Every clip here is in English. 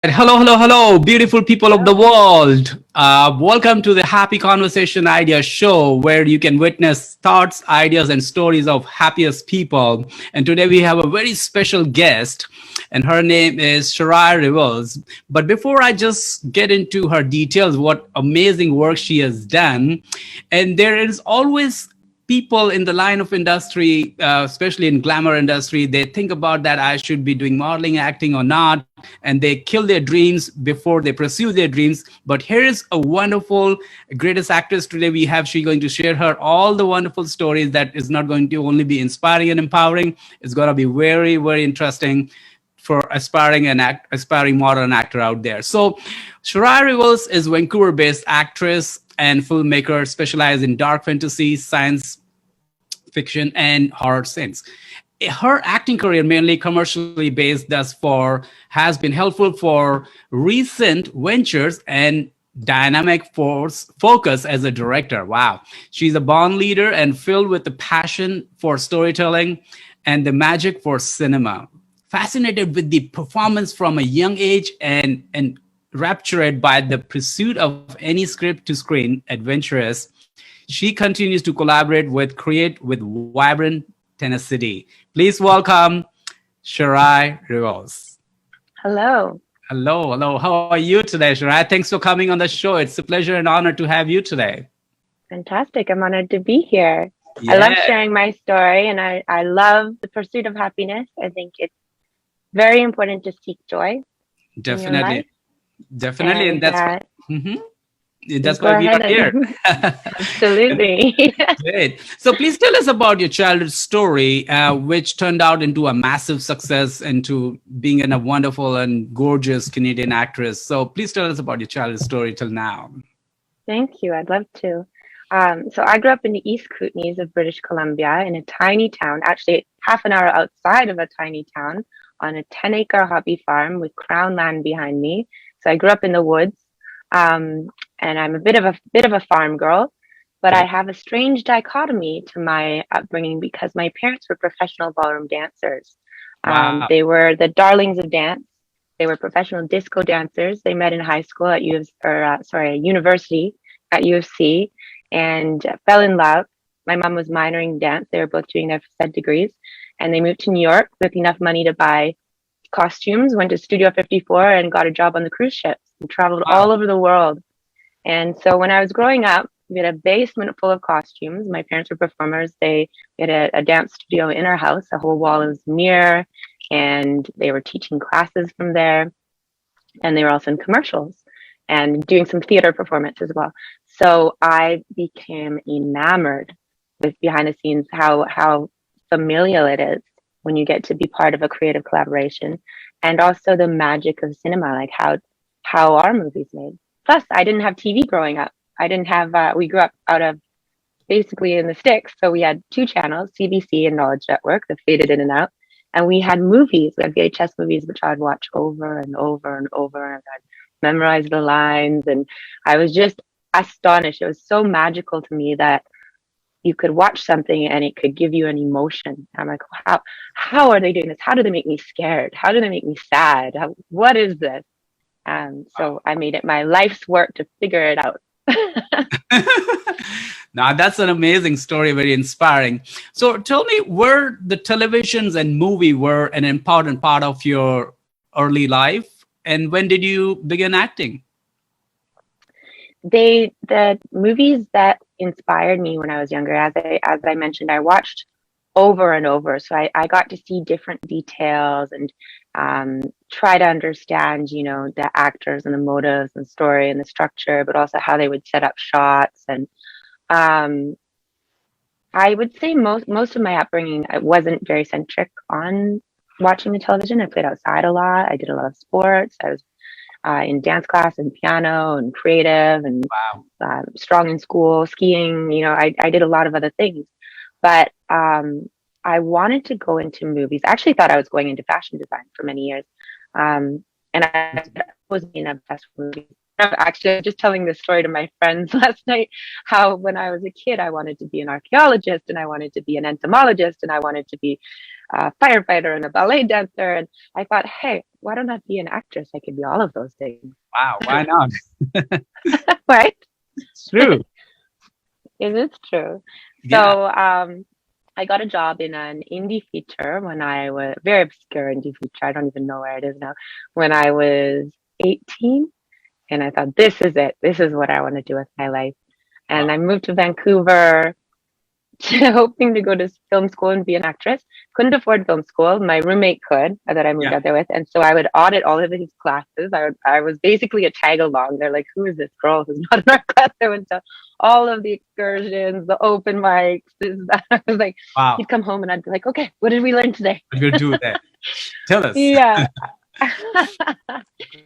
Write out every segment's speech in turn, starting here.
Hello, hello, hello, beautiful people of the Hello. world. Welcome to the Happy Conversation Idea Show, where you can witness thoughts, ideas, and stories of happiest people. And today we have a very special guest, and her name is Sharai Rewels. But before I just get into her details, what amazing work she has done, and there is always people in the line of industry, especially in glamour industry, they think about that I should be doing modeling, acting or not, and they kill their dreams before they pursue their dreams. But here is a wonderful, greatest actress today we have. She's going to share her all the wonderful stories that is not going to only be inspiring and empowering. It's going to be very, very interesting for aspiring modern actor out there. So, Sharai Rewels is Vancouver-based actress and filmmaker, specialized in dark fantasy, science fiction, and horror scenes. Her acting career, mainly commercially based thus far, has been helpful for recent ventures and dynamic force focus as a director. Wow. She's a born leader and filled with the passion for storytelling and the magic for cinema. Fascinated with the performance from a young age and raptured by the pursuit of any script to screen adventurous, she continues to collaborate with create with vibrant tenacity. Please welcome Sharai Rewels. Hello. Hello, hello. How are you today, Sharai? Thanks for coming on the show. It's a pleasure and honor to have you today. Fantastic. I'm honored to be here. I love Yeah, sharing my story and I love the pursuit of happiness. I think it's very important to seek joy in your life. definitely, definitely, and And mhm, please that's go why we are ahead here. and And absolutely. great. So please tell us about your childhood story, which turned out into a massive success, into being a wonderful and gorgeous Canadian actress. So please tell us about your childhood story till now. Thank you. I'd love to. So I grew up in the East Kootenays of British Columbia in a tiny town, actually half an hour outside of a tiny town on a 10-acre hobby farm with crown land behind me. So I grew up in the woods. Um, and I'm a bit of a farm girl, but I Great. have a strange dichotomy to my upbringing because my parents were professional ballroom dancers. Wow. They were the darlings of dance. They were professional disco dancers. They met in high school at university at U of C, and fell in love. My mom was minoring in dance. They were both doing their said degrees, and they moved to New York with enough money to buy costumes. Went to Studio 54 and got a job on the cruise ships and traveled all Wow. over the world. And so when I was growing up, we had a basement full of costumes. My parents were performers. We had a dance studio in our house. A whole wall was mirror, and they were teaching classes from there. And they were also in commercials and doing some theater performance as well. So I became enamored with behind the scenes how familial it is when you get to be part of a creative collaboration, and also the magic of cinema, like how are movies made. Plus, I didn't have TV growing up. I didn't have. We grew up out of basically in the sticks, so we had two channels, CBC and Knowledge Network, that faded in and out. And we had movies. We had VHS movies, which I'd watch over and over and over, and I'd memorize the lines. And I was just astonished. It was so magical to me that you could watch something and it could give you an emotion. I'm like, how are they doing this? How do they make me scared? How do they make me sad? What is this? So I made it my life's work to figure it out. Now that's an amazing story, very inspiring. So tell me, were the televisions and movie were an important part of your early life, and when did you begin acting? The movies that inspired me when I was younger, as I mentioned, I watched over and over. So I got to see different details and try to understand, the actors and the motives and story and the structure, but also how they would set up shots. And um, I would say most of my upbringing wasn't very centric on watching the television. I played outside a lot. I did a lot of sports. I was in dance class and piano and creative and Wow. strong in school, skiing. I did a lot of other things, but I wanted to go into movies. I actually thought I was going into fashion design for many years, and I was being obsessed with movies. Actually, I was just telling this story to my friends last night. How when I was a kid, I wanted to be an archaeologist, and I wanted to be an entomologist, and I wanted to be a firefighter and a ballet dancer. And I thought, hey, why don't I be an actress? I could be all of those things. Wow, why not? Right? It's true. It is true. Yeah. So I got a job in an indie feature when I was very obscure indie feature. I don't even know where it is now. When I was 18, and I thought, this is it. This is what I want to do with my life. And Wow. I moved to Vancouver hoping to go to film school and be an actress. Couldn't afford film school. My roommate could, that I moved Yeah. out there with. And so I would audit all of his classes. I was basically a tag along. They're like, who is this girl who's not in our class? I went to all of the excursions, the open mics, this, that. I was like, Wow. he'd come home and I'd be like, okay, what did we learn today? What we'll do that. Tell us. Yeah.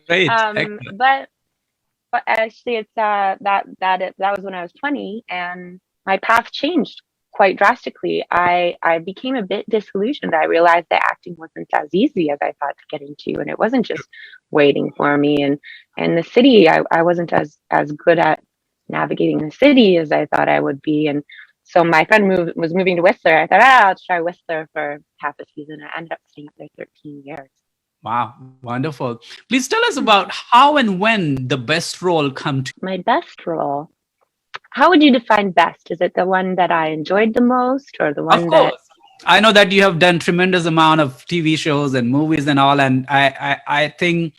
Great. Excellent. But actually, it's that was when I was 20, and my path changed quite drastically. I became a bit disillusioned. I realized that acting wasn't as easy as I thought to get into, and it wasn't just waiting for me. And the city, I wasn't as good at navigating the city as I thought I would be. And so my friend was moving to Whistler. I thought, I'll try Whistler for half a season. I ended up staying up there 13 years. Wow, wonderful. Please tell us about how and when the best role come to My best role. How would you define best? Is it the one that I enjoyed the most, or the Of one that? course. I know that you have done tremendous amount of TV shows and movies and all, and I think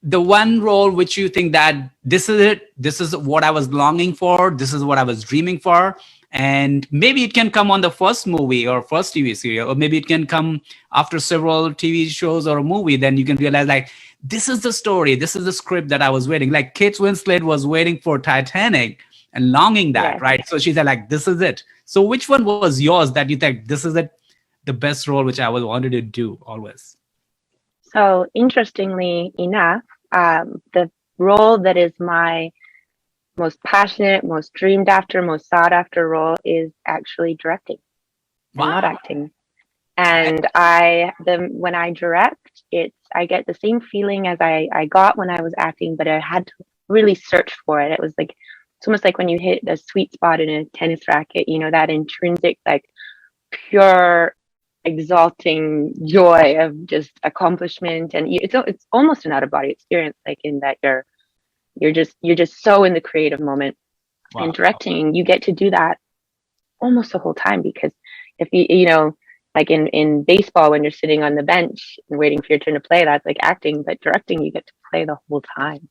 the one role which you think that this is it, this is what I was longing for, this is what I was dreaming for, and maybe it can come on the first movie or first TV serial, or maybe it can come after several TV shows or a movie, then you can realize like, this is the story, this is the script that I was waiting. Like Kate Winslet was waiting for Titanic and longing that, Yes. right? So she said like, this is it. So which one was yours that you think this is it, the best role which I was wanted to do always? So interestingly enough, the role that is my most passionate, most dreamed after, most sought after role is actually directing and not Wow. acting. And when I direct, I get the same feeling as I got when I was acting, but I had to really search for it. It was like, it's almost like when you hit a sweet spot in a tennis racket, that intrinsic, like pure exalting joy of just accomplishment. And it's almost an out of body experience, like in that you're just so in the creative moment. Wow. And directing, you get to do that almost the whole time, because if like in baseball, when you're sitting on the bench and waiting for your turn to play, that's like acting. But directing, you get to play the whole time.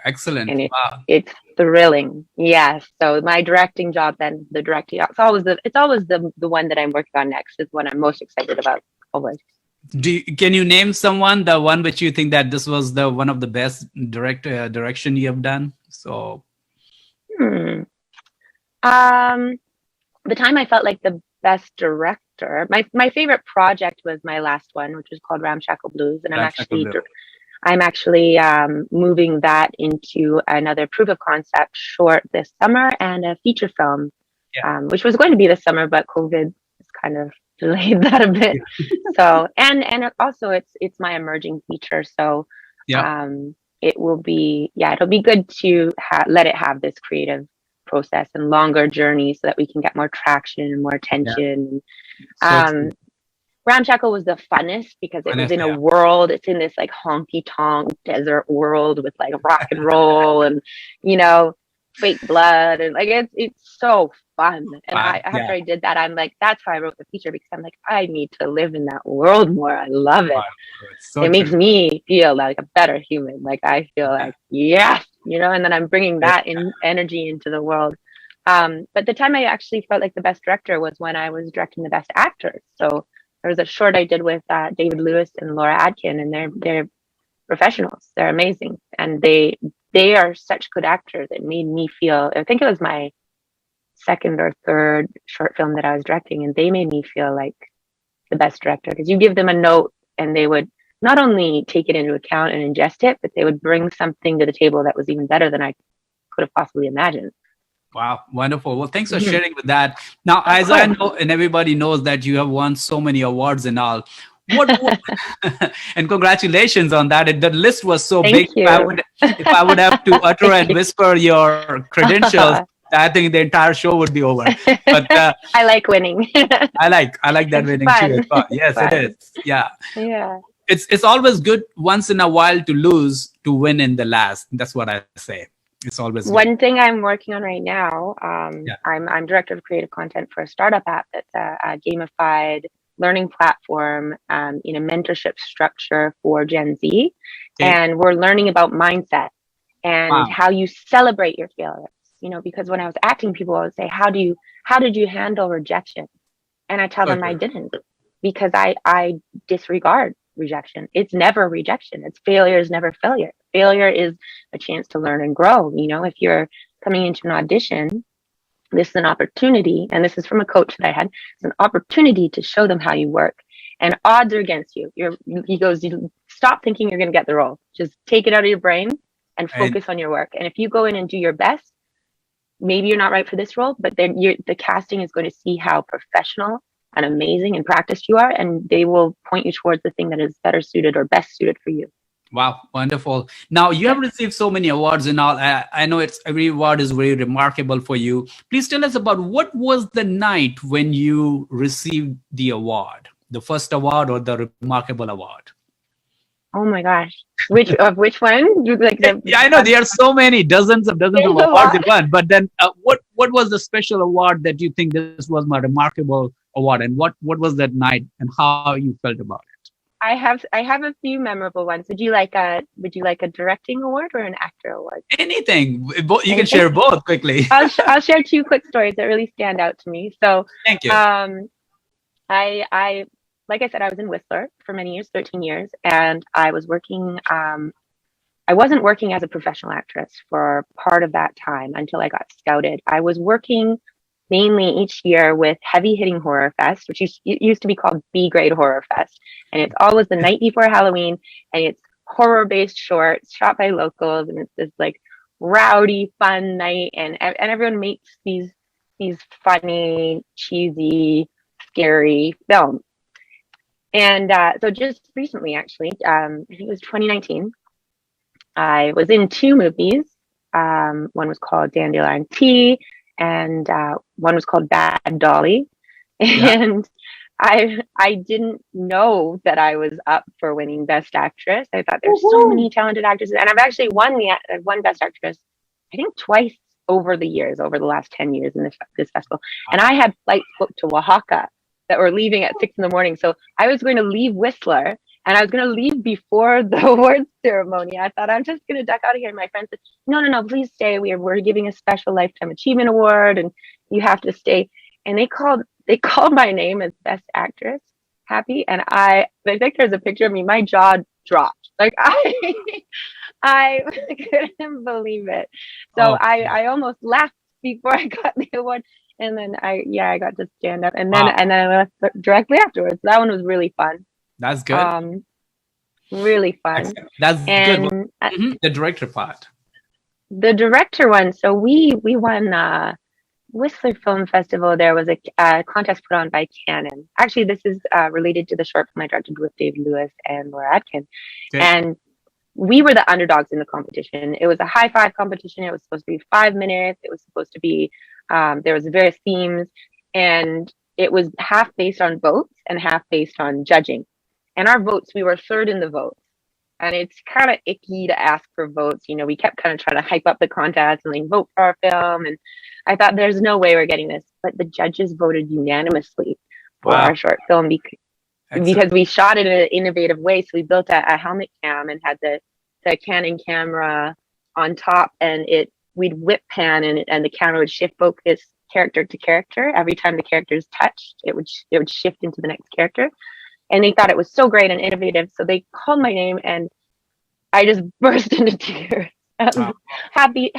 Excellent. And Wow. it's thrilling. Yes. So my directing job, then the directing, it's always the one that I'm working on next, is what I'm most excited about always. Can you name someone, the one which you think that this was the one of the best direction you have done? So The time I felt like the best director, my favorite project was my last one, which was called Ramshackle Blues, and I'm actually moving that into another proof of concept short this summer and a feature film, which was going to be this summer, but COVID has kind of delayed that a bit. So, and also it's my emerging feature. So, it will be, it'll be good to let it have this creative process and longer journey so that we can get more traction and more attention. Ramshackle was the funnest because it was in a world, it's in this like honky tonk desert world with like rock and roll and, fake blood. And like, it's so fun. And after I did that, I'm like, that's how I wrote the feature, because I'm like, I need to live in that world more. I love it. Wow. It makes me feel like a better human. Like I feel like, yes, and then I'm bringing that energy into the world. But the time I actually felt like the best director was when I was directing the best actors. So there was a short I did with David Lewis and Laura Adkin, and they're professionals. They're amazing, and they are such good actors. It made me feel. I think it was my second or third short film that I was directing, and they made me feel like the best director, because you give them a note and they would not only take it into account and ingest it, but they would bring something to the table that was even better than I could have possibly imagined. Wow, wonderful. Well, thanks for sharing with that. Now, as I know, and everybody knows that you have won so many awards and all. And congratulations on that. The list was so big. If I would have to utter and whisper your credentials, I think the entire show would be over. But I like winning. I like that It's winning too as fun. well. It's Yes, it is. fun. Yeah. Yeah. It's always good once in a while to lose to win in the last. That's what I say. It's always good. One thing I'm working on right now, Yeah. I'm director of creative content for a startup app that's a gamified learning platform in a mentorship structure for Gen Z. Okay. And we're learning about mindset and Wow. how you celebrate your failures. Because when I was acting, people always say, how did you handle rejection? And I tell So them I true. didn't, because I disregard rejection. It's never rejection. It's failure is never failure. Failure is a chance to learn and grow. If you're coming into an audition, this is an opportunity, and this is from a coach that I had. It's an opportunity to show them how you work. And odds are against you. He goes, you stop thinking you're going to get the role. Just take it out of your brain and Right. focus on your work. And if you go in and do your best, maybe you're not right for this role, but then the casting is going to see how professional and amazing and practiced you are, and they will point you towards the thing that is better suited or best suited for you. Wow, wonderful. Now you have received so many awards and all. I know it's every award is very remarkable for you. Please tell us about what was the night when you received the award, the first award or the remarkable award. Oh my gosh, which one? You like the? Yeah, I know there are so many, dozens of There's a awards lot. in one. But then, what was the special award that you think this was my remarkable award, and what was that night, and how you felt about it? I have a few memorable ones. Would you like a directing award or an actor award? Anything you can Anything? share both quickly. I'll share two quick stories that really stand out to me. So, Thank you. I like I said, I was in Whistler for many years, 13 years, and I was working. I wasn't working as a professional actress for part of that time until I got scouted. I was working mainly each year with Heavy Hitting Horror Fest, which it used to be called B Grade Horror Fest, and it's always the night before Halloween, and it's horror-based shorts shot by locals, and it's this like rowdy, fun night, and everyone makes these funny, cheesy, scary films. And so just recently, actually, I think it was 2019, I was in two movies. One was called Dandelion Tea, and one was called Bad Dolly. Yeah. And I didn't know that I was up for winning Best Actress. I thought there's so many talented actresses, and I've actually won Best Actress, I think twice over the last 10 years in this festival. And I had flights booked to Oaxaca that were leaving at 6 a.m. So I was going to leave Whistler, and I was going to leave before the awards ceremony. I thought, I'm just going to duck out of here. And my friend said, no, please stay. We're giving a special Lifetime Achievement Award, and you have to stay. And they called my name as Best Actress, Happy. And I think there's a picture of me. My jaw dropped. Like I couldn't believe it. So Oh, I almost left before I got the award. And then I got to stand up, and then wow. I left directly afterwards. That one was really fun. That's good. Really fun. Excellent. That's good. And The director part. the director one, so we won Whistler Film Festival. There was a contest put on by Canon. Actually, this is related to the short film I directed with Dave Lewis and Laura Atkin. Okay. And we were the underdogs in the competition. It was a high five competition. It was supposed to be 5 minutes. It was supposed to be, there was various themes, and it was half based on votes and half based on judging. And our votes, we were third in the votes. And it's kind of icky to ask for votes. We kept kind of trying to hype up the contest and like vote for our film. And I thought, there's no way we're getting this. But the judges voted unanimously for Wow. our short film Excellent. because we shot it in an innovative way. So we built a helmet cam and had the Canon camera on top, and we'd whip pan, and the camera would shift focus character to character. Every time the characters touched, it would shift into the next character. And they thought it was so great and innovative. So they called my name, and I just burst into tears. Wow. Happy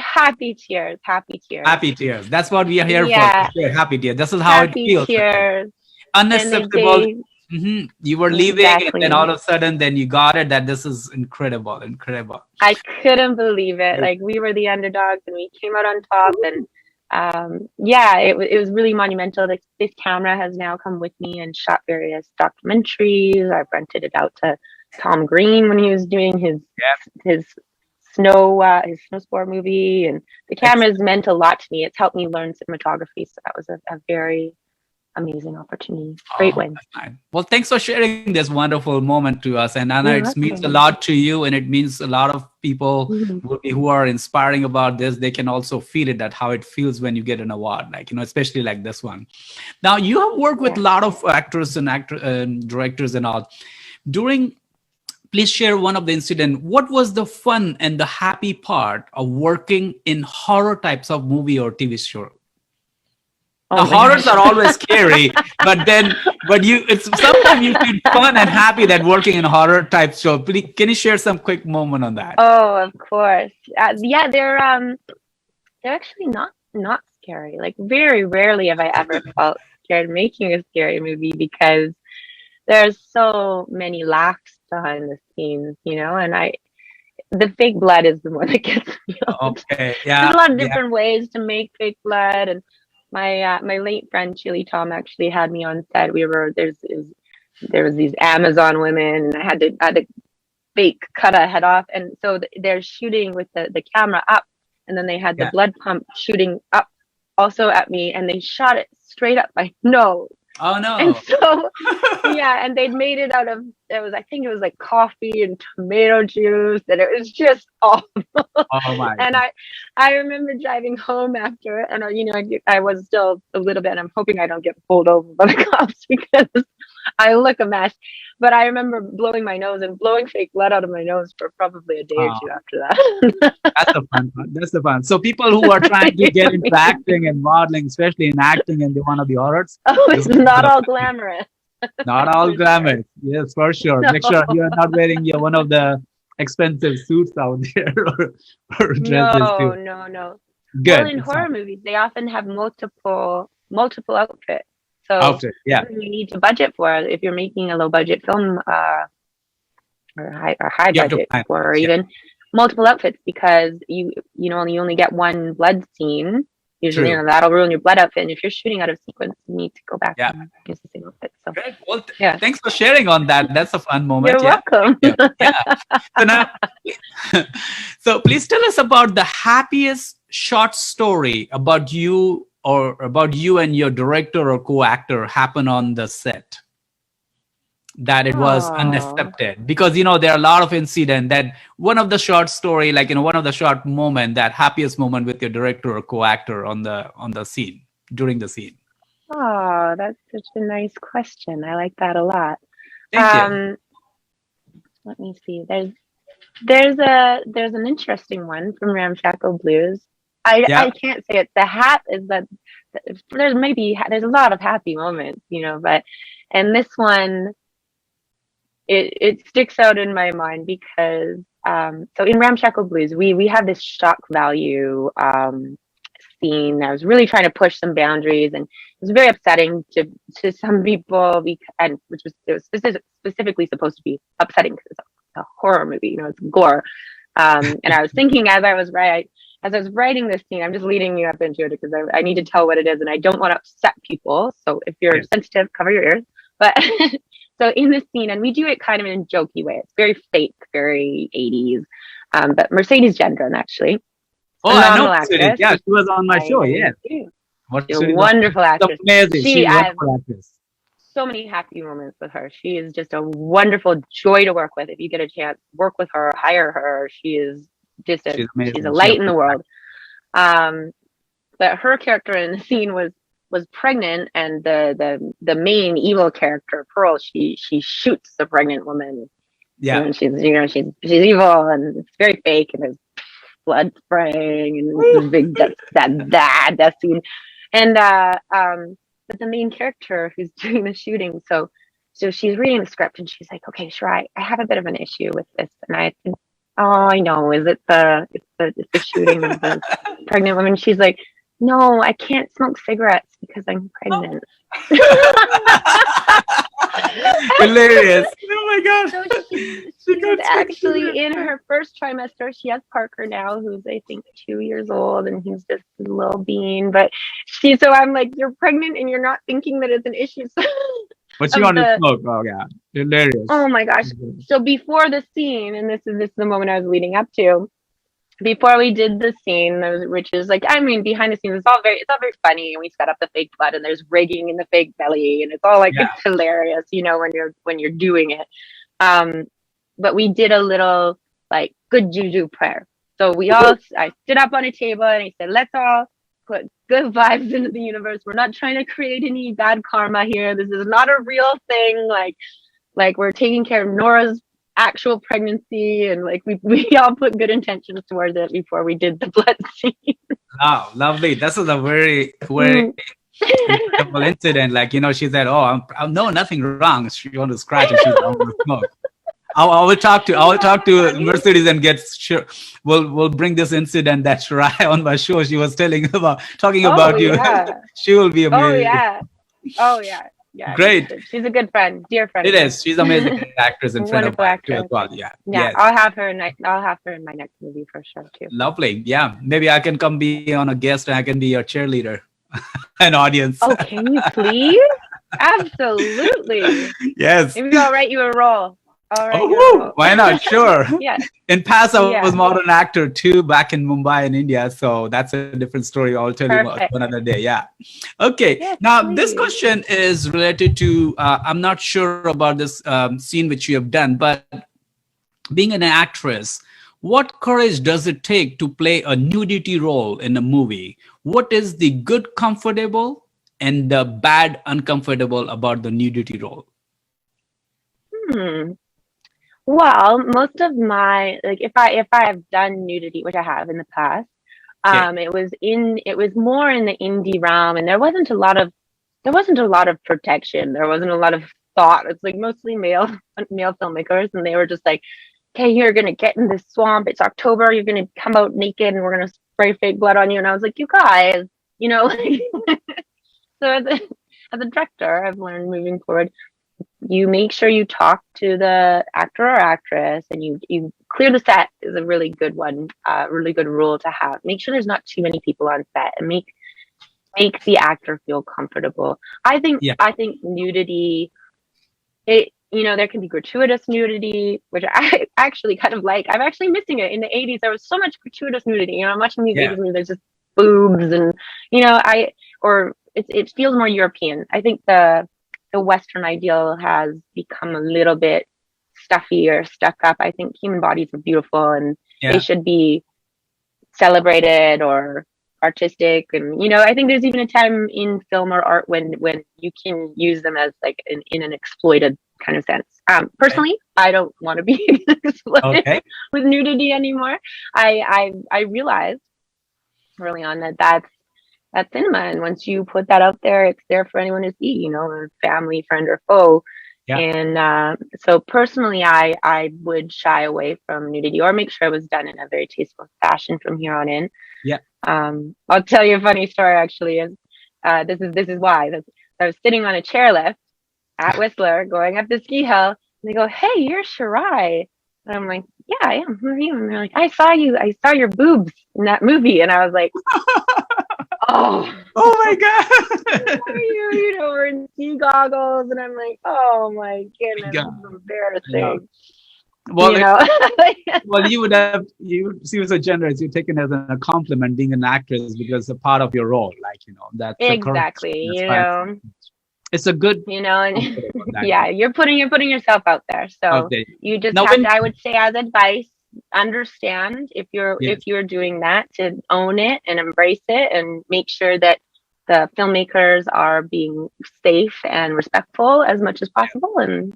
tears. Happy tears. Happy tears. That's what we are here Yeah. for. Sure. Happy tears. This is how Happy it feels. tears. Unacceptable. And You were leaving, and Exactly. then all of a sudden, then you got it. That this is incredible. I couldn't believe it. Like, we were the underdogs, and we came out on top. And it was really monumental. Like, this camera has now come with me and shot various documentaries. I've rented it out to Tom Green when he was doing his his snow sport movie, and the camera has meant a lot to me. It's helped me learn cinematography, so that was a very amazing opportunity. Great Oh, win. that's nice. Well, thanks for sharing this wonderful moment to us. And Anna, You're it means a welcome. lot to you, and it means a lot of people Mhm. who are inspiring about this. They can also feel it, that how it feels when you get an award, like, especially like this one. Now, you have worked with a Yeah. lot of actors and directors and all. Please share one of the incident. What was the fun and the happy part of working in horror types of movie or TV show? The Oh my horrors gosh. are always scary, but it's sometimes you feel fun and happy that working in a horror type show. Please, can you share some quick moment on that? Oh, of course. Yeah, they're actually not scary. Like very rarely have I ever felt scared making a scary movie because there's so many laughs behind the scenes, and the fake blood is the one that gets me all the time. Okay, There's yeah, a lot of yeah, different ways to make fake blood, and my late friend Chili Tom actually had me on set. There was these Amazon women, and I had to fake cut a head off, and so they're shooting with the camera up, and then they had the yeah. blood pump shooting up also at me, and they shot it straight up my nose. Oh And no. so, yeah, and they'd made it out of, I think it was like coffee and tomato juice, and it was just awful. Oh my And God. I remember driving home after, and I was still a little bit. I'm hoping I don't get pulled over by the cops because I look a mess. But I remember blowing my nose and blowing fake blood out of my nose for probably a day or Oh, two after that. that's the fun part. That's the fun. So people who are trying to get into acting and modeling, especially in acting, and they want to be horrors, Oh, this it's is not the all glamorous. not That's all for sure. glamour. Yes, for sure. No, Make sure you are not wearing one of the expensive suits out there or dresses no, too. no, no. Well, Good. in It's horror not movies, they often have multiple outfits. So outfit. that's Yeah, what you need to budget for if you're making a low budget film, or high you have to budget, plan for or this. Yeah, even multiple outfits because you only get one blood scene. Usually, true. that'll ruin your blood outfit. And if you're shooting out of sequence, you need to go back Yeah. and use the same outfit. So Great. Well, yeah, thanks for sharing on that. That's a fun moment. you're Yeah. welcome. Yeah. Yeah. So now, so please tell us about the happiest short story about you or about you and your director or co-actor happen on the set, that it was Oh, unaccepted, because there are a lot of incident that one of the short story, like one of the short moment, that happiest moment with your director or co-actor on the scene, during the scene. oh, that's such a nice question. I like that a lot. Thank you. Um, Let me see. There's an interesting one from Ramshackle Blues. Yeah. I can't say it. The hat is that there's a lot of happy moments, but and this one it sticks out in my mind because so in Ramshackle Blues we have this shock value scene. I was really trying to push some boundaries, and it was very upsetting to some people and which was it was specifically supposed to be upsetting because it's a horror movie, it's gore. And I was thinking as I was writing this scene, I'm just leading you up into it because I need to tell what it is, and I don't want to upset people. So if you're Yes. sensitive, cover your ears. But so in this scene, and we do it kind of in a jokey way. It's very fake, very 80s. But Mercedes Gendron, actually, Oh, I know phenomenal Mercedes. actress. Yeah, she was on my I show. know you Yeah. do. She's a Mercedes was wonderful actress. amazing. She's a I have wonderful actress. so many happy moments with her. She is just a wonderful joy to work with. If you get a chance, work with her, hire her. She is just She's she's a amazing. light in the world. But her character in the scene was pregnant, and the main evil character, Pearl, she shoots the pregnant woman. Yeah. And she's evil, and it's very fake, and there's blood spraying and this big death scene. And but the main character who's doing the shooting, so she's reading the script and she's like, okay, Sharai, I have a bit of an issue with this. And I think, oh, I know, is it it's the shooting of the pregnant woman? She's like, no, I can't smoke cigarettes because I'm pregnant. Hilarious. Oh my gosh. So She she's got actually in her first trimester. She has Parker now, who's I think 2 years old, and he's just a little bean. But so I'm like, you're pregnant and you're not thinking that it's an issue. But she of wanted to the smoke. Oh yeah. Hilarious. Oh my gosh. So before the scene, and this is the moment I was leading up to, before we did the scene, which is like, I mean, behind the scenes, it's all very funny, and we set up the fake blood, and there's rigging in the fake belly, and it's all like, Yeah. it's hilarious, when you're doing it. Um, but we did a little like good juju prayer. So I stood up on a table and I said, let's all put good vibes into the universe. We're not trying to create any bad karma here. This is not a real thing. Like we're taking care of Nora's actual pregnancy, and like we all put good intentions towards it before we did the blood scene. Wow, lovely. This is a very, very relatable incident. Like, she said, "Oh, I'm no, nothing wrong." She wanted to scratch, and she's like, "I'm gonna smoke." I will talk to Mercedes and get sure. We'll bring this incident that Sharai on my show. She was talking about you. Yeah. She will be Oh amazing. yeah. Oh yeah. Yeah. Great. She's a good friend, dear friend. It is. She's amazing actress and friend of Wonderful mine too actress. as well. Yeah. Yeah. Yes. I'll have her in my next movie for sure too. Lovely. Yeah. Maybe I can come be on a guest and I can be your cheerleader, an audience. Oh, can you please? Absolutely. Yes. Maybe I'll write you a role. Why not? Sure. Yeah. In past, I was more an actor too back in Mumbai in India. So that's a different story. I'll tell you about another day. Yeah. Okay. Yes, now, please. this question is related to, I'm not sure about this scene which you have done, but being an actress, what courage does it take to play a nudity role in a movie? What is the good comfortable and the bad uncomfortable about the nudity role? Well, most of my, like, if I have done nudity, which I have in the past, it was more in the indie realm, and there wasn't a lot of protection. There wasn't a lot of thought. It's like mostly male filmmakers, and they were just like, "Okay, you're gonna get in this swamp. It's October. You're gonna come out naked, and we're gonna spray fake blood on you." And I was like, "You guys, like." So as a director, I've learned moving forward, you make sure you talk to the actor or actress, and you clear the set is a really good one, really good rule to have. Make sure there's not too many people on set, and make the actor feel comfortable. I think nudity, there can be gratuitous nudity, which I actually kind of like. I'm actually missing it. In the 80s, there was so much gratuitous nudity. I'm watching these 80s movies, there's just boobs, and it feels more European. I think the Western ideal has become a little bit stuffy or stuck up. I think human bodies are beautiful, and they should be celebrated or artistic. And I think there's even a time in film or art when you can use them as like in an exploited kind of sense. Personally, I don't want to be exploited with nudity anymore. I realized early on that that's cinema, and once you put that out there, it's there for anyone to see, a family, friend, or foe. And so personally, I would shy away from nudity, or make sure it was done in a very tasteful fashion from here on in. I'll tell you a funny story, actually. This is why. I was sitting on a chairlift at Whistler going up the ski hill, and they go, "Hey, you're Sharai." And I'm like, "Yeah, I am. Who are you?" And they're like, I saw your boobs in that movie." And I was like, oh my God. Are you, we're in ski goggles, and I'm like, oh my goodness, this is embarrassing. Well, well, she was so generous. You take it as a compliment being an actress, because a part of your role, that's exactly, it's a good, and you're putting yourself out there. So you just I would say, as advice, understand if you're doing that, to own it and embrace it, and make sure that the filmmakers are being safe and respectful as much as possible, and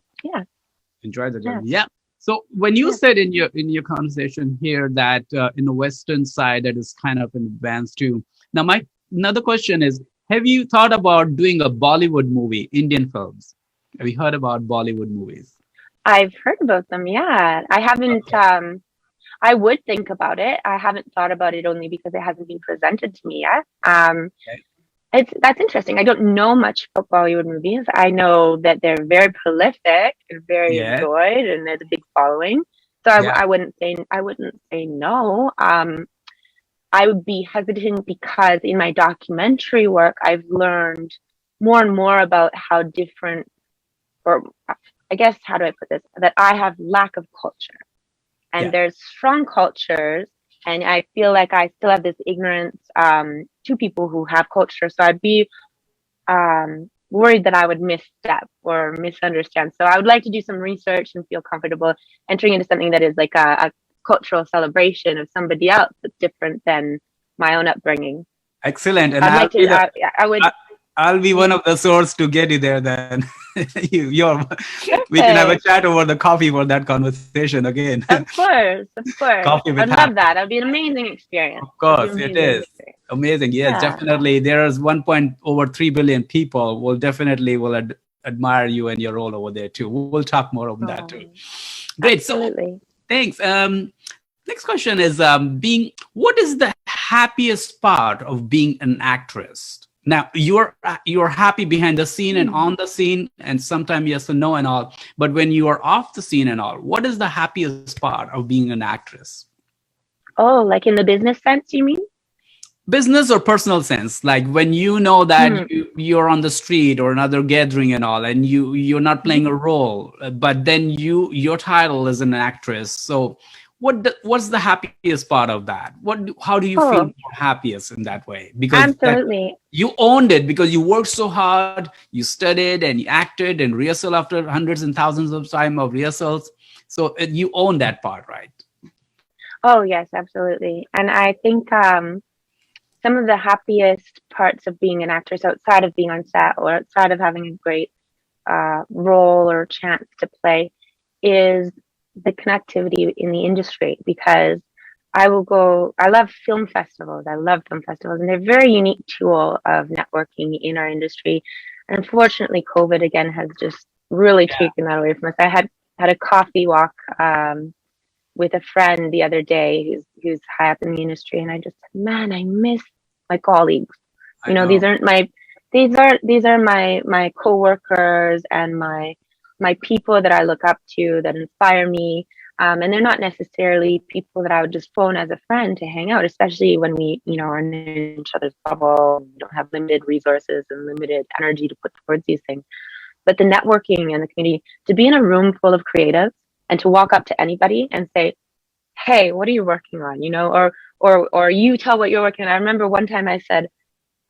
enjoy the journey. So when you said in your conversation here that in the Western side that is kind of advanced too. Now my another question is, have you thought about doing a Bollywood movie, Indian films? Have you heard about Bollywood movies? I've heard about them. Yeah, I haven't. I would think about it. I haven't thought about it, only because it hasn't been presented to me yet. That's interesting. I don't know much about Bollywood movies. I know that they're very prolific and very enjoyed, and there's a big following. So I wouldn't say no. I would be hesitant because in my documentary work, I've learned more and more about how different, or I guess, how do I put this? That I have lack of culture, and there's strong cultures And I feel like I still have this ignorance to people who have culture. So I'd be worried that I would misstep or misunderstand. So I would like to do some research and feel comfortable entering into something that is like a cultural celebration of somebody else that's different than my own upbringing. Excellent. And I'd like to. I would. I'll be one of the source to get you there then. We can have a Perfect. chat over the coffee for that conversation again. Of course, of course. Coffee with I'd Happy. love that. That'd be an amazing experience. Of course, it is. Amazing. Yes, Yeah. definitely. There is over 3 billion people will definitely admire you and your role over there too. We'll talk more on that too. Great. Absolutely. So thanks. Next question is what is the happiest part of being an actress? Now you're happy behind the scene and on the scene, and sometimes yes and no and all. But when you are off the scene and all, what is the happiest part of being an actress? Oh, like in the business sense, you mean? Business or personal sense, like when you know that you're on the street or another gathering and all, and you're not playing a role, but then your title is an actress. So what's the happiest part of that? How do you feel more happiest in that way? Because absolutely, you owned it because you worked so hard, you studied and you acted and rehearsal after hundreds and thousands of time of rehearsals. So you own that part, right? Oh yes, absolutely. And I think some of the happiest parts of being an actress outside of being on set or outside of having a great role or chance to play is the connectivity in the industry, because I love film festivals. I love film festivals, and they're a very unique tool of networking in our industry. And unfortunately, COVID again has just really taken that away from us. I had a coffee walk with a friend the other day who's high up in the industry, and I just said, man, I miss my colleagues. These are my coworkers and my people that I look up to, that inspire me. And they're not necessarily people that I would just phone as a friend to hang out, especially when we, are in each other's bubble, we don't have limited resources and limited energy to put towards these things. But the networking and the community, to be in a room full of creatives and to walk up to anybody and say, hey, what are you working on? Or you tell what you're working on. I remember one time I said,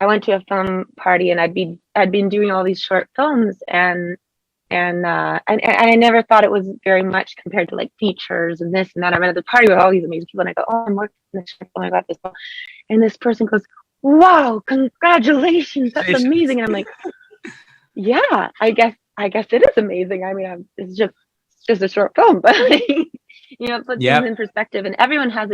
I went to a film party and I'd been doing all these short films and I never thought it was very much compared to like features and this and that. I'm at the party with all these amazing people and I go, oh, I'm working on this short film. I got this film. And this person goes, wow, congratulations. That's amazing. And I'm like, yeah, I guess it is amazing. I mean, it's just a short film, but it puts things in perspective, and everyone has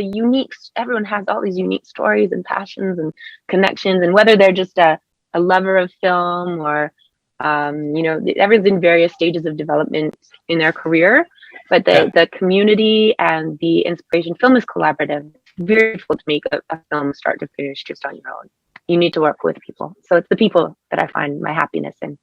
all these unique stories and passions and connections, and whether they're just a lover of film or everyone's in various stages of development in their career, but the community and the inspiration. Film is collaborative. It's very difficult to make a film start to finish just on your own. You need to work with people. So it's the people that I find my happiness in.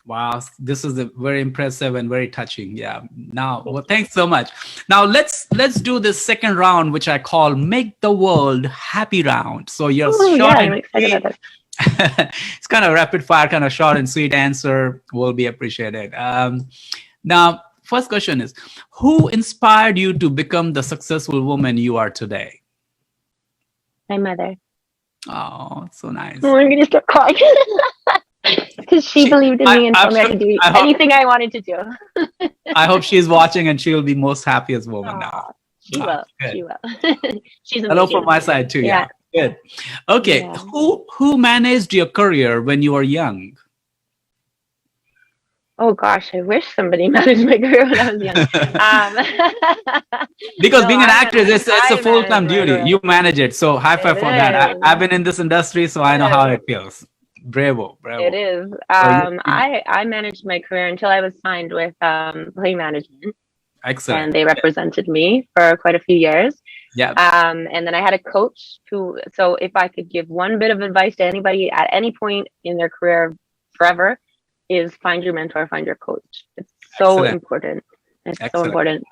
Wow, this is very impressive and very touching. Yeah. Now, well, thanks so much. Now let's do this second round, which I call "Make the World Happy" round. So you're I'm excited about that. It's kind of rapid fire, kind of short and sweet answer will be appreciated. Now, first question is, who inspired you to become the successful woman you are today? My mother. Oh, so nice. Oh, I'm going to start crying. Because she believed in me and told me I could do anything I wanted to do. I hope she's watching and she will be most happiest woman now. She will. She will. She's amazing. Hello from my side too. Yeah. Good. Okay. Yeah. Who managed your career when you were young? Oh gosh, I wish somebody managed my career when I was young. Because being an actress, it's a full-time duty. You manage it. So high five for that. I've been in this industry, so I know how it feels. Bravo. It is. I managed my career until I was signed with Play Management. Excellent. And they represented me for quite a few years. Yeah. And then I had a coach so if I could give one bit of advice to anybody at any point in their career forever, is find your mentor, find your coach. It's so important. It's so important.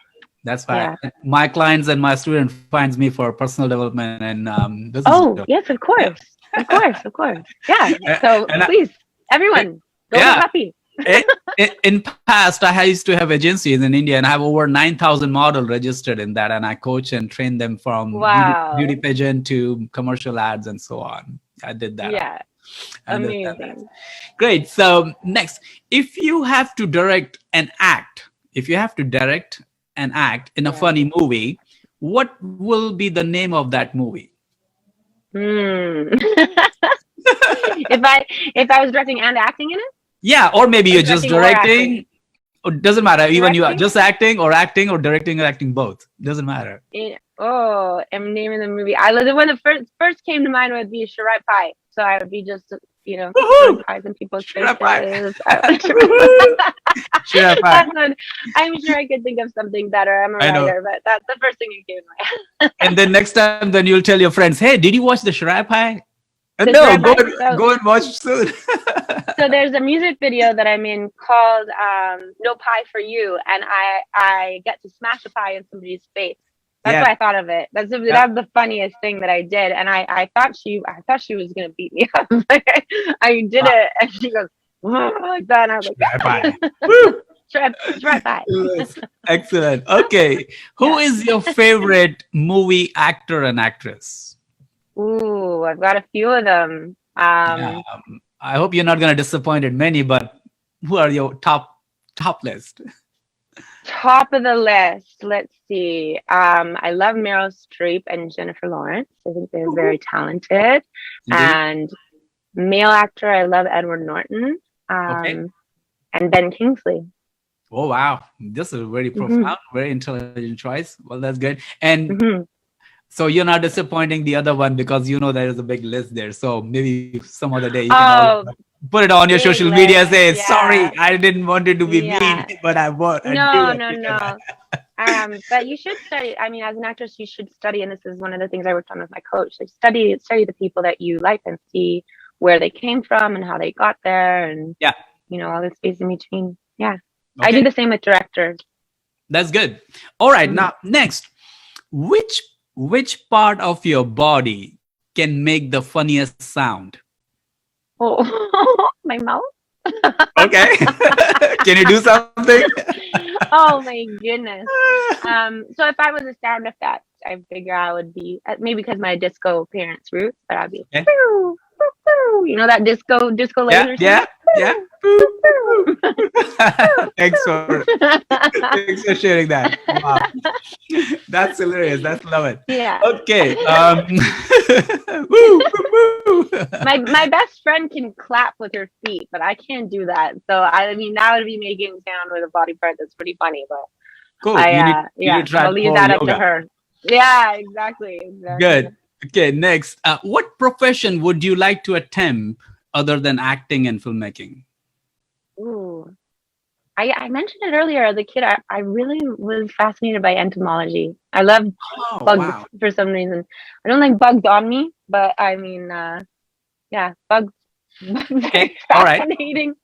That's fine. Yeah. My clients and my student finds me for personal development and business. Oh, yes, of course. Yeah. Of course. Yeah. So please, everyone, go be happy. in, in past, I used to have agencies in India, and I have over 9,000 model registered in that, and I coach and train them from beauty Wow. pageant to commercial ads and so on. I did that. Yeah. I understand that. Amazing. Great. So next, if you have to direct an act, if you have to direct an act in a Yeah. funny movie, what will be the name of that movie? Hmm. If I was directing and acting in it, Yeah, or maybe or you're just directing or acting, directing. Or doesn't matter. Even you are directing. just acting or directing or acting both. Doesn't matter. Oh, I'm naming the movie. I the one that first came to mind would be Sharai Pie. So I would be just throwing Woohoo! pies in people's Should have faces. Woohoo! Should have That's one. I'm sure I could think of something better. I'm a I know. writer, but that's the first thing that came to my head. And then next time, then you'll tell your friends, "Hey, did you watch the Shirai Pie?" The No, Sharai Pie. So go and watch soon. so there's a music video that I'm in called "No Pie for You," and I get to smash a pie in somebody's face. That's Yeah. why I thought of it. That's the funniest thing that I did, and I thought she was gonna beat me up. I did Wow. it, and she goes like that, and I was like, Shirai Pie. Woo! "Try pie." Yes. Excellent. Okay, who is your favorite movie actor and actress? Ooh, I've got a few of them. Yeah, I hope you're not going to disappoint in many, but who are your top list? Top of the list. Let's see. I love Meryl Streep and Jennifer Lawrence. I think they're very talented. Indeed. And male actor, I love Edward Norton. Okay. And Ben Kingsley. Oh wow, this is a very profound, very intelligent choice. Well, that's good. And Mm-hmm. so you're not disappointing the other one because you know there is a big list there. So maybe some other day you can Oh, put it on your big social media and list. say, Yeah. "Sorry, I didn't want it to be Yeah. mean, but I want." No. But you should study. I mean, as an actress, you should study, and this is one of the things I worked on with my coach. Like study the people that you like and see where they came from and how they got there, and Yeah. all the space in between. Yeah. Okay. I do the same with directors. That's good. All right, now next, which part of your body can make the funniest sound? Oh, my mouth. Okay. Can you do something? Oh my goodness. So if I was a sound effect, I figure I would be maybe because my disco parents' roots, but I'd be Okay. that disco laser. Yeah. Thanks for sharing that. Wow. That's hilarious. That's love it. Yeah. Okay. Woo, woo, woo. My best friend can clap with her feet, but I can't do that. So I mean, that would be making sound with a body part that's pretty funny. But Cool. You need to try I'll leave more that up yoga. to her. Yeah, exactly. Good. Okay, next. What profession would you like to attempt other than acting and filmmaking? Ooh. I mentioned it earlier. As a kid, I really was fascinated by entomology. I love bugs for some reason. I don't like bugs on me, but I mean, bugs. Okay, all right. Fascinating.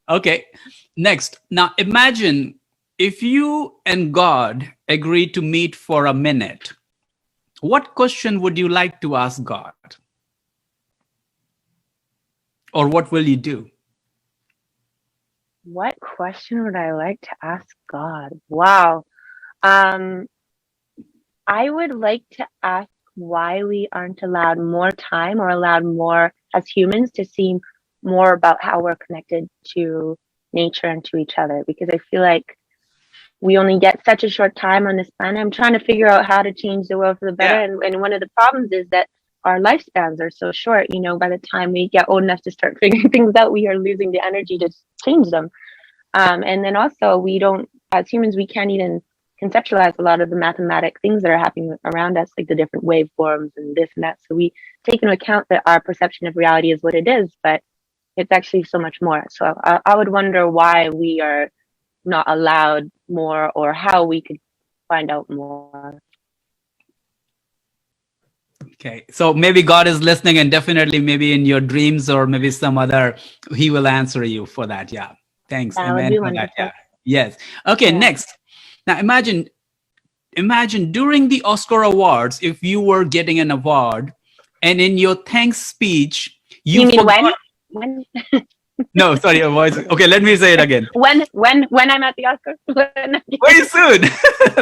Okay, next. Now imagine if you and God agreed to meet for a minute. What question would you like to ask God? Or what will you do? What question would I like to ask God? Wow. I would like to ask why we aren't allowed more time or allowed more as humans to see more about how we're connected to nature and to each other, because I feel like we only get such a short time on this planet. I'm trying to figure out how to change the world for the better. Yeah. And one of the problems is that our lifespans are so short. By the time we get old enough to start figuring things out, we are losing the energy to change them. And then also as humans, we can't even conceptualize a lot of the mathematic things that are happening around us, like the different waveforms and this and that. So we take into account that our perception of reality is what it is, but it's actually so much more. So I would wonder why we are not allowed more, or how we could find out more. Okay, so maybe God is listening, and definitely maybe in your dreams or maybe some other, he will answer you for that. Yeah. Thanks. That would Amen be for that. wonderful. Yeah. Yes. Okay, Yeah. next. Now imagine during the Oscar Awards, if you were getting an award and in your thanks speech, You mean forgot, when? No, sorry, your voice. Okay, let me say it again. When I'm at the Oscars? Very soon.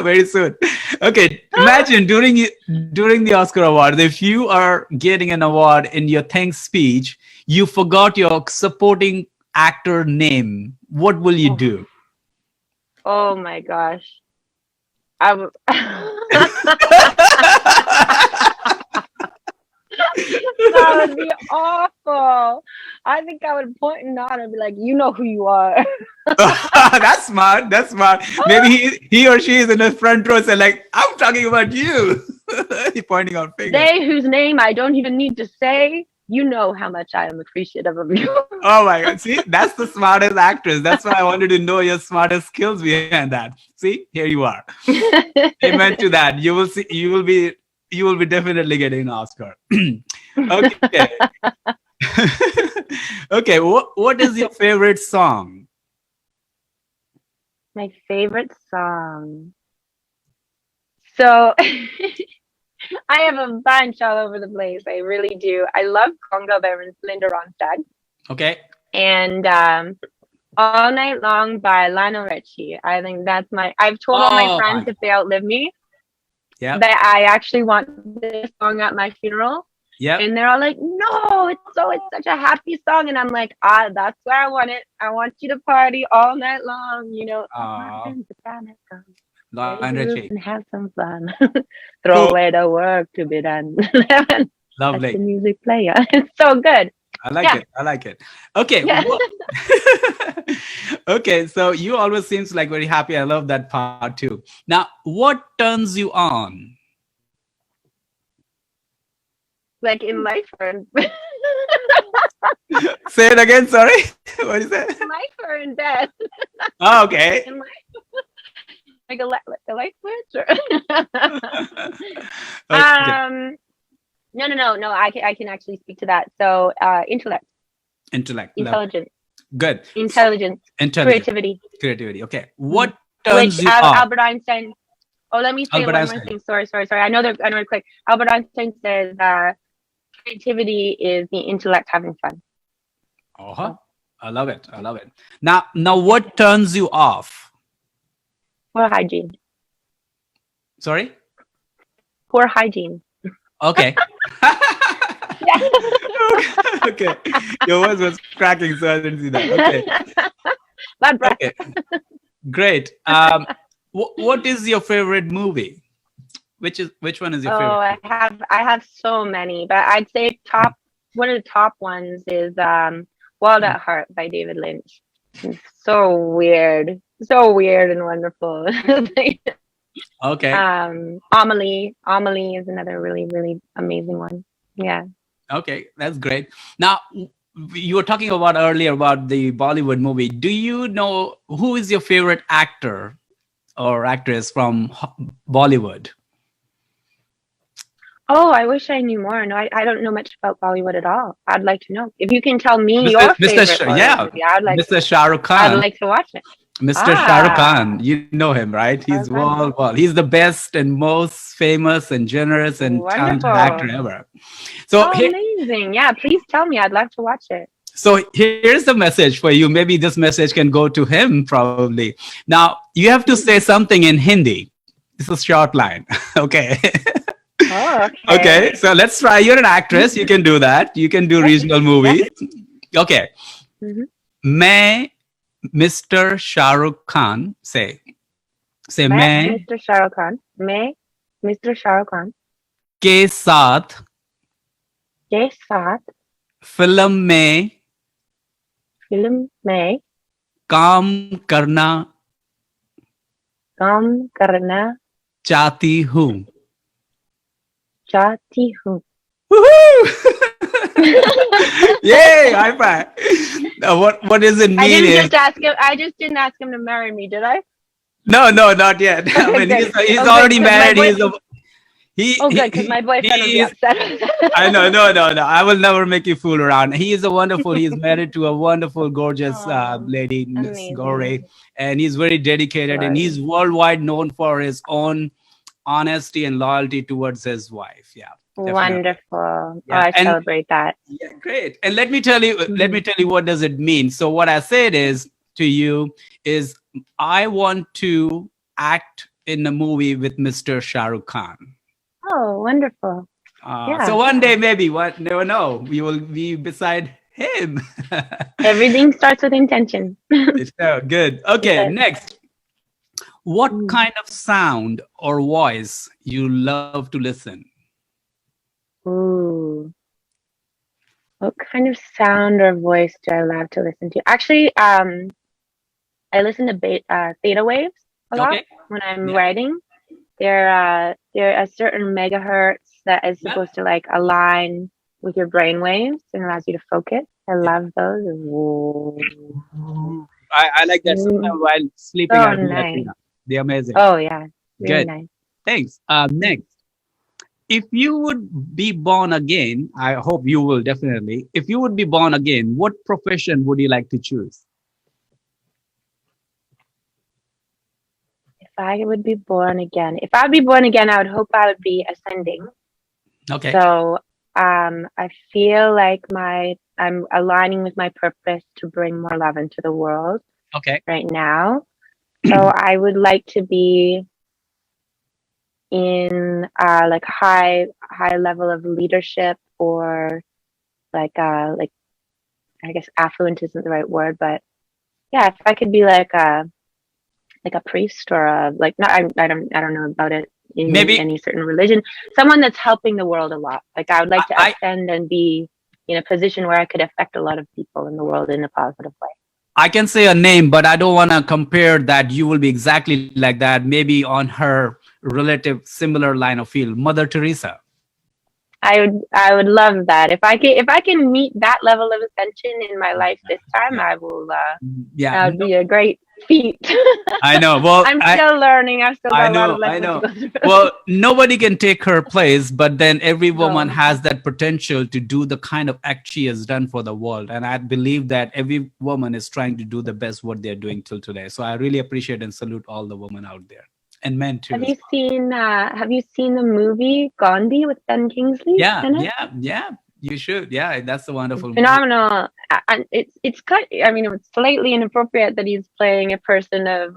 Very soon. Okay, imagine during the Oscar Awards, if you are getting an award in your thanks speech, you forgot your supporting actor name. What will you Oh, do? oh my gosh. I w- That would be awful. I think I would point and nod and be like, you know who you are. That's smart. That's smart. Maybe he or she is in the front row, saying like, "I'm talking about you." He pointing out finger. They whose name I don't even need to say, you know how much I am appreciative of you. Oh my God! See, that's the smartest actress. That's why I wanted to know your smartest skills behind that. See, here you are. Amen to that. You will see. You will be definitely getting an Oscar. Okay. Okay. What is your favorite song? My favorite song. So I have a bunch all over the place. I really do. I love Congo by Linda Ronstadt. Okay. And All Night Long by Lionel Richie. I think that's I've told all my friends if they outlive me that I actually want this song at my funeral. Yeah. And they're all like, no, it's such a happy song. And I'm like, that's where I want it. I want you to party all night long, you know. And have some fun. Throw away the work to be done. Lovely. The music player. It's so good. I like it. I like it. Okay. Yeah. Okay. So you always seems like very happy. I love that part too. Now, what turns you on? Like in life or in Say it again. Sorry. What is that? in life or in bed? Oh, okay. In life. Like a light switch? Or Okay. No. I can actually speak to that. So intellect, intelligence, good, intelligence, creativity. Okay. What turns you on? Albert Einstein. Oh, let me say one more thing. Sorry. I know they're quick. Albert Einstein says creativity is the intellect having fun. I love it. Now, what turns you off? Poor hygiene. Sorry? Poor hygiene. Okay. Okay. Your voice was cracking, so I didn't see that. Okay. Bad breath. Okay. Great. What is your favorite movie? Which one is your favorite? Oh, I have so many, but I'd say one of the top ones is Wild at Heart by David Lynch. It's so weird and wonderful. Okay. Amelie is another really, really amazing one. Yeah. Okay, that's great. Now, you were talking about earlier about the Bollywood movie. Do you know who is your favorite actor or actress from Bollywood? Oh, I wish I knew more. No, I don't know much about Bollywood at all. I'd like to know. If you can tell me your favorite movie, Mr. Shah Rukh Khan. I'd like to watch it. Mr. Shah Rukh Khan, you know him, right? He's he's the best and most famous and generous and talented actor ever. So amazing. Yeah, please tell me. I'd love to watch it. So here's the message for you. Maybe this message can go to him probably. Now, you have to say something in Hindi. This is a short line. Okay. Oh, okay. So let's try. You're an actress. You can do that. You can do regional movies. Okay. मैं Mr. Shah Rukh Khan say मैं Mr. Shah Rukh Khan मैं Mr. Shah Rukh Khan के साथ film में काम करना चाहती हूँ Yay! High five. What does it mean? I just didn't ask him to marry me, did I? No, not yet. I mean, he's already married. Good, because my boyfriend will be upset. I know. No. I will never make you fool around. He is he's married to a wonderful, gorgeous lady, Miss Gauri, and he's very dedicated, and he's worldwide known for his own honesty and loyalty towards his wife. Yeah, definitely. Wonderful. Oh, Yeah, I and celebrate that. yeah, great. And let me tell you what does it mean. So what I said is to you is I want to act in a movie with Mr. Shah Rukh Khan. Oh, wonderful. So Yeah. one day, maybe, what, never know, we will be beside him. Everything starts with intention. It's so good. Okay, Yes. next. What Mm. kind of sound or voice you love to listen? Ooh. What kind of sound or voice do I love to listen to? Actually, I listen to theta waves a lot Okay. when I'm Yeah. writing. They're a certain megahertz that is Yeah. supposed to like align with your brain waves and allows you to focus. I Yeah. love those. Whoa. I like that. Mm, Sometimes while sleeping, so I do that. nice. Yeah. They're amazing. Oh yeah, really Good. nice. Thanks. Next. If you would be born again, I hope you will definitely. If you would be born again, what profession would you like to choose? If I would be born again, if I'd be born again, I would hope I would be ascending. Okay. So I feel like I'm aligning with my purpose to bring more love into the world Okay. right now. So I would like to be in like high level of leadership, or like I guess affluent isn't the right word, but yeah, if I could be like a priest, or a like, not I don't know about it in Maybe any certain religion, someone that's helping the world a lot. Like I would like to I, ascend and be in a position where I could affect a lot of people in the world in a positive way. I can say a name, but I don't want to compare that you will be exactly like that. Maybe on her relative similar line of field, Mother Teresa. I would love that. If I can meet that level of ascension in my life this time, Yeah. I will Yeah. that would be a great feat. I know. Well, I'm still learning. I've still I got a lot know, of I lessons to know. go through. Well, nobody can take her place, but then every woman No. has that potential to do the kind of act she has done for the world. And I believe that every woman is trying to do the best what they're doing till today. So I really appreciate and salute all the women out there, and men too. Have you seen the movie Gandhi with Ben Kingsley Yeah, in it? yeah, yeah. You should. Yeah, that's a wonderful movie. Phenomenal. And it's kind. I mean, it's slightly inappropriate that he's playing a person of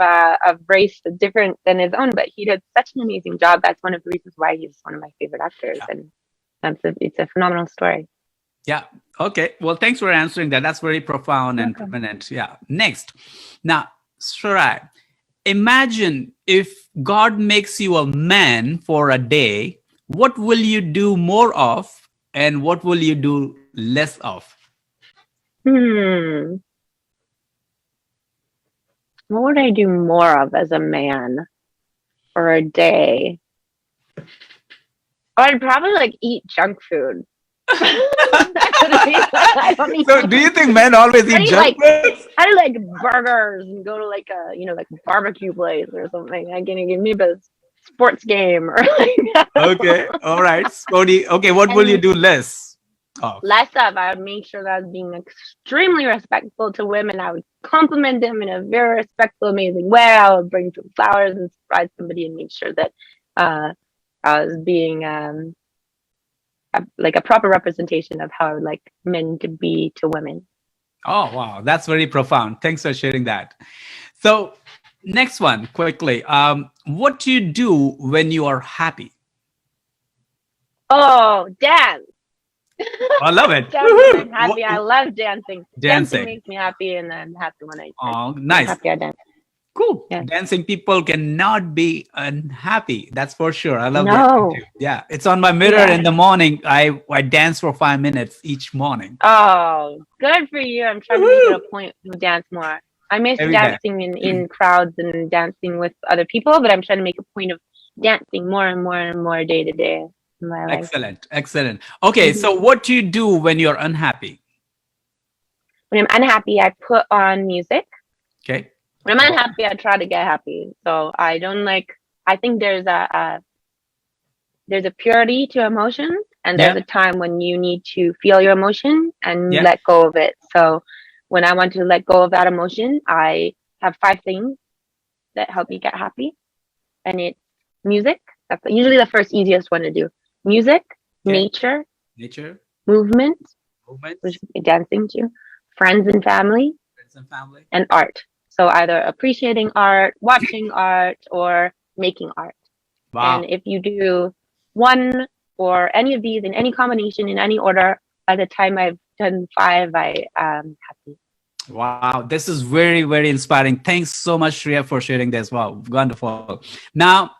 race different than his own, but he did such an amazing job. That's one of the reasons why he's one of my favorite actors, Yeah. and it's a phenomenal story. Yeah. Okay. Well, thanks for answering that. That's very profound and Welcome. permanent. Yeah. Next. Now, Sharai, imagine if God makes you a man for a day, what will you do more of and what will you do less of? What would I do more of as a man for a day? I'd probably like eat junk food. I don't need So, do you think men always eat junk food? I do like burgers and go to like a like barbecue place or something. I can give me a sports game or like Okay. All right. Sporty. Okay. What will you do less of? less of. I would make sure that I was being extremely respectful to women. I would compliment them in a very respectful, amazing way. I would bring some flowers and surprise somebody and make sure that I was being like a proper representation of how I would like men to be to women. Oh, wow. That's very profound. Thanks for sharing that. So, next one, quickly. What do you do when you are happy? Oh, dance. I love it. Dance when I'm happy. I love dancing. Dancing. Makes me happy, and I'm happy when Oh, I'm nice. happy I dance. Cool. Yeah. Dancing people cannot be unhappy. That's for sure. I love No. dancing too. Yeah. It's on my mirror Yeah. in the morning. I dance for 5 minutes each morning. Oh, good for you. I'm trying to make it a point to dance more. I miss Every day. dancing in crowds and dancing with other people, but I'm trying to make a point of dancing more and more and more day to day in my life. Excellent. Excellent. Okay. So, what do you do when you're unhappy? When I'm unhappy, I put on music. Okay. When I'm unhappy, I try to get happy. So I don't I think there's a purity to emotion, and there's a time when you need to feel your emotion and let go of it. So when I want to let go of that emotion, I have 5 things that help me get happy. And it's music, That's usually the first easiest one to do. Music, Okay. nature, Nature, movement, which movements, would be dancing to, friends and family, friends and family. and art. So either appreciating art, watching art, or making art. And Wow. if you do one or any of these in any combination, in any order, by the time I've done five, I am happy. Wow, this is very, very inspiring. Thanks so much, Shreya, for sharing this. Wow, wonderful. Now,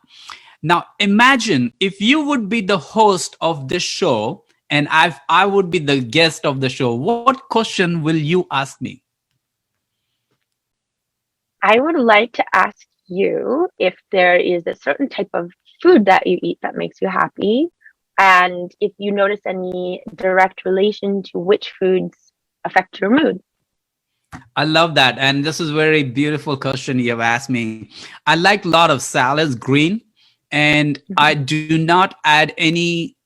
imagine if you would be the host of this show and I would be the guest of the show. What question will you ask me? I would like to ask you if there is a certain type of food that you eat that makes you happy, and if you notice any direct relation to which foods affect your mood. I love that. And this is a very beautiful question you have asked me. I like a lot of salads, green, and I Mhm. do not add any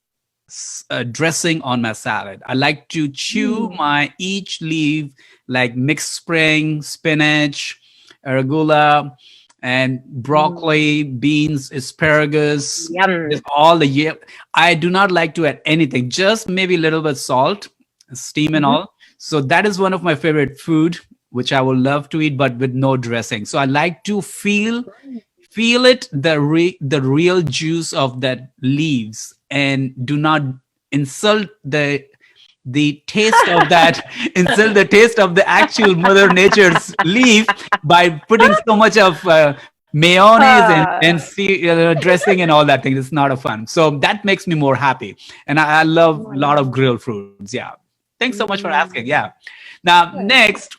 dressing on my salad. I like to chew Mm. my each leaf like mixed spring, spinach, arugula, and Mm. broccoli, beans, asparagus. This Yum. all the year. I do not like to add anything, just maybe a little bit salt, steam and Hmm. all. So that is one of my favorite food, which I would love to eat, but with no dressing. So I like to feel it the real juice of that leaves and do not insult the taste of that insult the taste of the actual mother nature's leaf by putting so much of mayonnaise and Ah, dressing and all that thing. It's not a fun, so that makes me more happy. And I love a lot of wow. grilled fruits. Yeah, thanks so much for asking. Mm. Yeah. Now Good. next,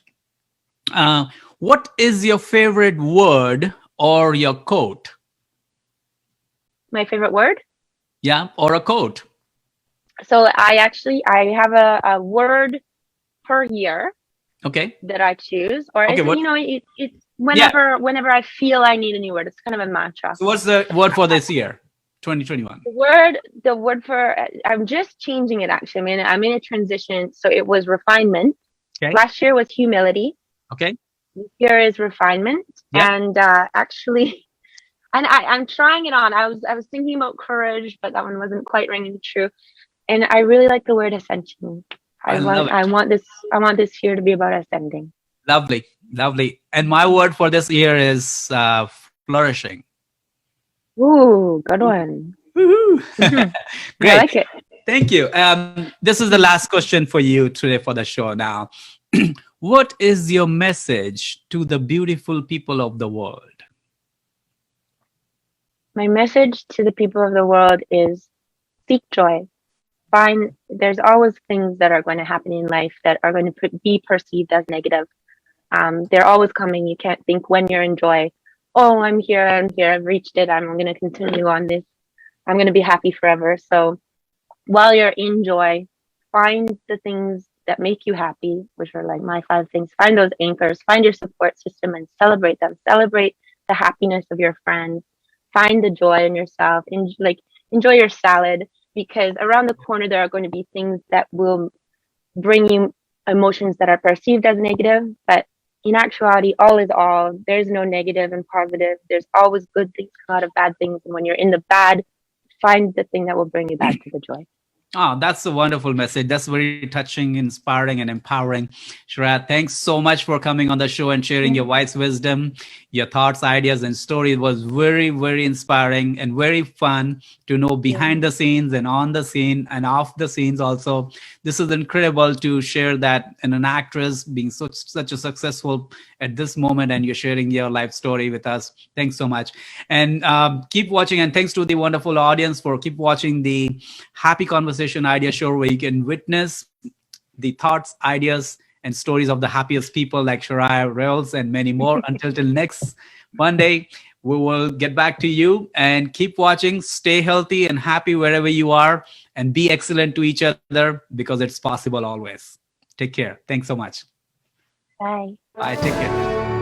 uh, what is your favorite word or your quote? My favorite word. Yeah, or a quote. So I have a word per year Okay. that I choose, or Okay. it's What? it's Yeah. whenever I feel I need a new word. It's kind of a mantra. So what's the word for this year, 2021? The word for I'm just changing it actually. I'm in a transition. So it was refinement. Okay. Last year was humility. Okay. This year is refinement, Yeah. and actually, and I'm trying it on. I was thinking about courage, but that one wasn't quite ringing true. And I really like the word ascension. I love it. I want this year to be about ascending. Lovely. Lovely. And my word for this year is flourishing. Ooh, good one. Woohoo. Hmm. I Great. like it. Thank you. This is the last question for you today for the show now. What is your message to the beautiful people of the world? My message to the people of the world is seek joy. There's always things that are going to happen in life that are going to be perceived as negative. They're always coming. You can't think when you're in joy, oh, I'm here, I've reached it, I'm going to continue on this, I'm going to be happy forever. So while you're in joy, find the things that make you happy, which are like my five things. Find those anchors, find your support system and celebrate them. Celebrate the happiness of your friends. Find the joy in yourself. Enjoy your salad, because around the corner there are going to be things that will bring you emotions that are perceived as negative, but in actuality, all is all. There's no negative and positive. There's always good things come out of bad things. And when you're in the bad, find the thing that will bring you back to the joy. Oh, that's a wonderful message. That's very touching, inspiring, and empowering. Shreya, thanks so much for coming on the show and sharing Yeah. your wise wisdom, your thoughts, ideas, and stories. It was very, very inspiring and very fun to know Yeah. behind the scenes and on the scene and off the scenes also. This is incredible to share that in an actress being such a successful at this moment, and you're sharing your life story with us. Thanks so much. And keep watching. And thanks to the wonderful audience for keep watching the Happy Conversation Idea Show, where you can witness the thoughts, ideas, and stories of the happiest people like Sharai Rewels and many more. Until till next Monday, we will get back to you, and keep watching. Stay healthy and happy wherever you are, and be excellent to each other, because it's possible always. Take care. Thanks so much. Bye. Bye. Take care.